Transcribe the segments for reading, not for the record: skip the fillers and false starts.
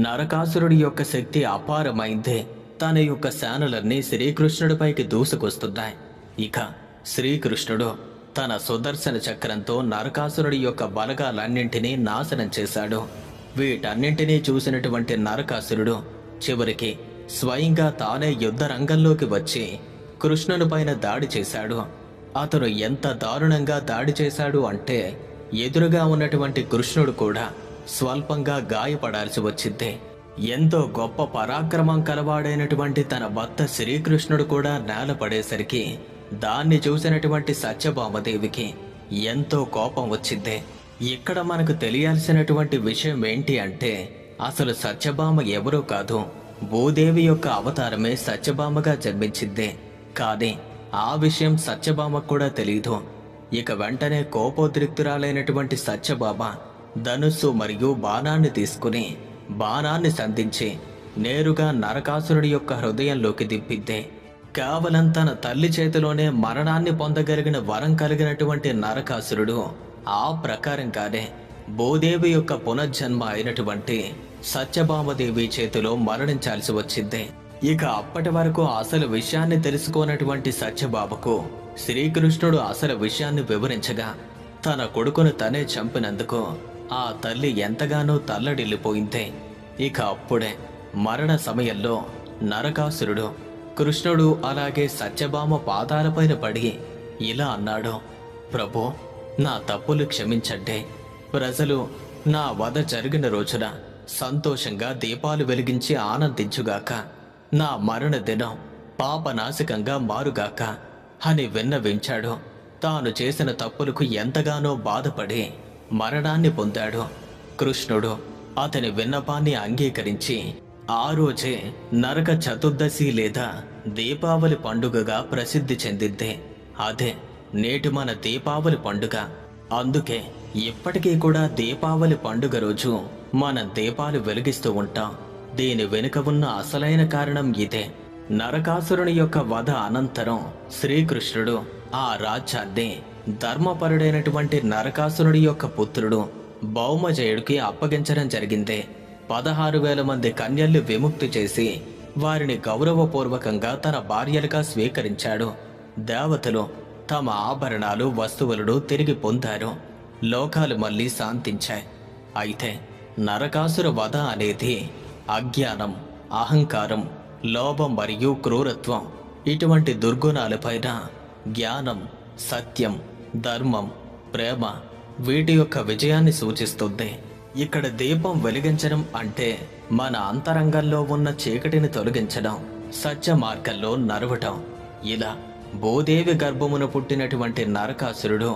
నరకాసురుడి యొక్క శక్తి అపారమైందే. తన యొక్క సేనలన్నీ శ్రీకృష్ణుడిపైకి దూసుకొస్తున్నాయి. ఇక శ్రీకృష్ణుడు తన సుదర్శన చక్రంతో నరకాసురుడి యొక్క బలగాలన్నింటినీ నాశనం చేశాడు. వీటన్నింటినీ చూసినటువంటి నరకాసురుడు చివరికి స్వయంగా తానే యుద్ధ రంగంలోకి వచ్చి కృష్ణునిపైన దాడి చేశాడు. అతను ఎంత దారుణంగా దాడి చేశాడు అంటే ఎదురుగా ఉన్నటువంటి కృష్ణుడు కూడా స్వల్పంగా గాయపడాల్సి వచ్చింది. ఎంతో గొప్ప పరాక్రమం కలవాడైనటువంటి తన భర్త శ్రీకృష్ణుడు కూడా నేలపడేసరికి దాన్ని చూసినటువంటి సత్యభామదేవికి ఎంతో కోపం వచ్చింది. ఇక్కడ మనకు తెలియాల్సినటువంటి విషయం ఏంటి అంటే అసలు సత్యభామ ఎవరూ కాదు, భూదేవి యొక్క అవతారమే సత్యభామగా జన్మించింది. కానీ ఆ విషయం సత్యభామకు కూడా తెలీదు. ఇక వెంటనే కోపోద్రిక్తురాలైనటువంటి సత్యభామ ధనుస్సు మరియు బాణాన్ని తీసుకుని బాణాన్ని సంధించి నేరుగా నరకాసురుడి యొక్క హృదయంలోకి దింపింది. కేవలం తన తల్లి చేతిలోనే మరణాన్ని పొందగలిగిన వరం కలిగినటువంటి నరకాసురుడు ఆ ప్రకారంగానే భూదేవి యొక్క పునర్జన్మ అయినటువంటి సత్యభామదేవి చేతిలో మరణించాల్సి వచ్చింది. ఇక అప్పటి వరకు అసలు విషయాన్ని తెలుసుకోనటువంటి సత్యభామకు శ్రీకృష్ణుడు అసలు విషయాన్ని వివరించగా తన కొడుకును తనే చంపినందుకు ఆ తల్లి ఎంతగానో తల్లడిల్లిపోయింది. ఇక అప్పుడే మరణ సమయంలో నరకాసురుడు కృష్ణుడు అలాగే సత్యభామ పాదాలపైన పడి ఇలా అన్నాడు, ప్రభు, నా తప్పులు క్షమించండి. ప్రజలు నా వధ జరిగిన రోజున సంతోషంగా దీపాలు వెలిగించి ఆనందించుగాక. నా మరణ దినం పాపనాశకంగా మారుగాక అని విన్నవించాడు. తాను చేసిన తప్పులకు ఎంతగానో బాధపడి మరణాన్ని పొందాడు. కృష్ణుడు అతని విన్నపాన్ని అంగీకరించి ఆ రోజే నరక చతుర్దశి లేదా దీపావళి పండుగగా ప్రసిద్ధి చెందింది. అదే నేటి మన దీపావళి పండుగ. అందుకే ఇప్పటికీ కూడా దీపావళి పండుగ రోజు మనం దీపాలు వెలిగిస్తూ ఉంటాం. దీని వెనుక ఉన్న అసలైన కారణం ఇదే. నరకాసురుని యొక్క వధ అనంతరం శ్రీకృష్ణుడు ఆ రాజ్యాన్ని ధర్మపరుడైనటువంటి నరకాసురుడి యొక్క పుత్రుడు భౌమజయుడికి అప్పగించడం జరిగింది. 16,000 మంది కన్యల్ని విముక్తి చేసి వారిని గౌరవపూర్వకంగా తన భార్యలుగా స్వీకరించాడు. దేవతలు తమ ఆభరణాలు వస్తువులను తిరిగి పొందారు. లోకాలు మళ్ళీ శాంతించాయి. అయితే నరకాసుర వధ అనేది అజ్ఞానం, అహంకారం, లోభం మరియు క్రూరత్వం ఇటువంటి దుర్గుణాలపైన జ్ఞానం, సత్యం, ధర్మం, ప్రేమ వీటి యొక్క విజయాన్ని సూచిస్తుంది. ఇక్కడ దీపం వెలిగించడం అంటే మన అంతరంగంలో ఉన్న చీకటిని తొలగించడం, సత్య మార్గంలో నడవటం. ఇలా భూదేవి గర్భమున పుట్టినటువంటి నరకాసురుడు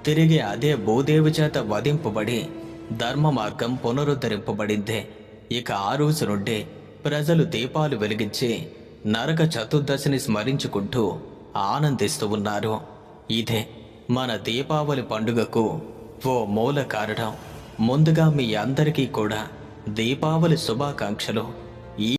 తిరిగి అదే భూదేవి చేత వధింపబడి ధర్మ మార్గం పునరుద్ధరింపబడింది. ఇక ఆ రోజు నుండి ప్రజలు దీపాలు వెలిగించి నరక చతుర్దశిని స్మరించుకుంటూ ఆనందిస్తూ ఉన్నారు. ఇదే మన దీపావళి పండుగకు ఓ మూల కారణం. ముందుగా మీ అందరికీ కూడా దీపావళి శుభాకాంక్షలు.